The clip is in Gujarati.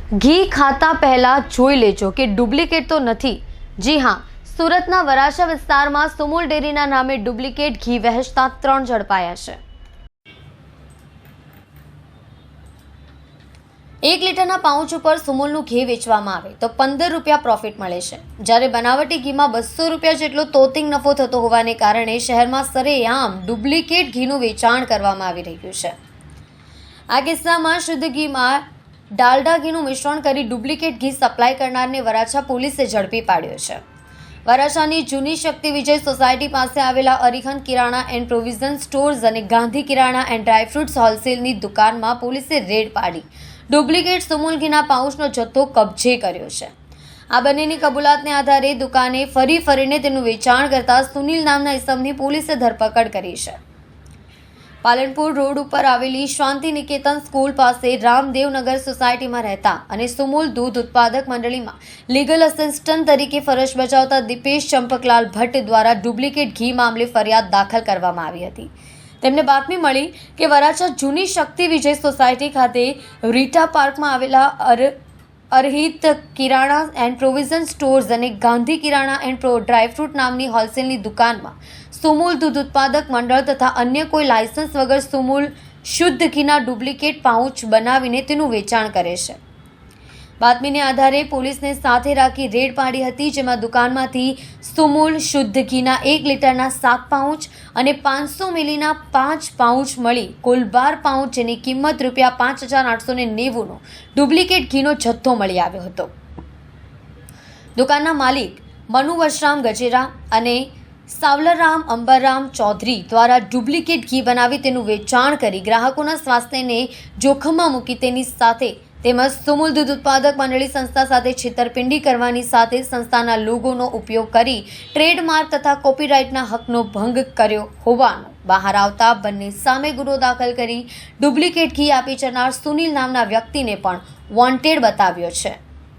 ઘી ખાતા પહેલા જોઈ લેજો કે ડુપ્લિકેટ તો નથી। જી હા, સુરતના વરાછા વિસ્તારમાં સુમુલ ડેરીના નામે ડુપ્લિકેટ ઘી વહેંચતા 3 ઝડપાયા છે। 1 લીટરના પાઉચ ઉપર સુમુલનું ઘી વેચવામાં આવે તો 15 રૂપિયા પ્રોફિટ મળે છે, જ્યારે બનાવટી ઘીમાં 200 રૂપિયા જેટલો તોતિંગ નફો થતો હોવાને કારણે શહેરમાં સરેઆમ ડુપ્લિકેટ ઘીનું વેચાણ કરવામાં આવી રહ્યું છે। આ કિસ્સામાં શુદ્ધ ઘીમાં ડાલડા ઘીનું મિશ્રણ કરી ડુપ્લિકેટ ઘી સપ્લાય કરનારને વરાછા પોલીસે ઝડપી પાડ્યો છે। વરાછાની જૂની શક્તિ વિજય સોસાયટી પાસે આવેલા Arihant kirana and provision stores અને ગાંધી કિરાણા એન્ડ ડ્રાયફ્રૂટ્સ હોલસેલની દુકાનમાં પોલીસે રેડ પાડી ડુપ્લિકેટ સુમુલ ઘીના પાઉચનો જથ્થો કબજે કર્યો છે। આ બંનેની કબૂલાતને આધારે દુકાને ફરીને તેનું વેચાણ કરતા સુનિલ નામના ઇસમની પોલીસે ધરપકડ કરી છે। પાલનપુર રોડ ઉપર આવેલી શાંતિ નિકેતન સ્કૂલ પાસે રામદેવનગર સોસાયટીમાં રહેતા અને સુમુલ દૂધ ઉત્પાદક મંડળીમાં લીગલ અસિસ્ટન્ટ તરીકે ફરજ બજાવતા દીપેશ ચંપકલાલ ભટ્ટ દ્વારા ડુપ્લિકેટ ઘી મામલે ફરિયાદ દાખલ કરવામાં આવી હતી। તેમને બાતમી મળી કે વરાછા જૂની શક્તિ વિજય સોસાયટી ખાતે રીટા પાર્કમાં આવેલા અરહિત કિરાણા એન્ડ પ્રોવિઝન સ્ટોર્સ અને ગાંધી કિરાણા એન્ડ ડ્રાયફ્રૂટ નામની હોલસેલની દુકાનમાં સુમુલ દૂધ ઉત્પાદક મંડળ તથા અન્ય કોઈ લાયસન્સ વગર સુમુલ શુદ્ધ ઘીના ડુપ્લિકેટ પાઉચ બનાવીને તેનું વેચાણ કરે છે। બાતમીને આધારે પોલીસને સાથે રાખી રેડ પાડી હતી, જેમાં દુકાનમાંથી સુમુલ શુદ્ધ ઘીના 1 લીટરના 7 પાઉચ અને 500 મિલીના 5 પાઉચ મળી કુલ 12 પાઉચ, જેની કિંમત ₹5,890નો ડુપ્લિકેટ ઘીનો જથ્થો મળી આવ્યો હતો। દુકાનના માલિક મનુ વશરામ ગજેરા અને સાવલરામ અંબરરામ ચૌધરી દ્વારા ડુપ્લિકેટ ઘી બનાવી તેનું વેચાણ કરી ગ્રાહકોના સ્વાસ્થ્યને જોખમમાં મૂકી તેની સાથે તેમજ સુમુલ દૂધ ઉત્પાદક મંડળી સંસ્થા સાથે છેતરપિંડી કરવાની સાથે સંસ્થાના લોગોનો ઉપયોગ કરી ટ્રેડમાર્ક તથા કોપીરાઇટના હકનો ભંગ કર્યો હોવાનું બહાર આવતા બંને સામે ગુનો દાખલ કરી ડુપ્લિકેટ ઘી આપી જનાર સુનિલ નામના વ્યક્તિને પણ વોન્ટેડ બતાવ્યો છે।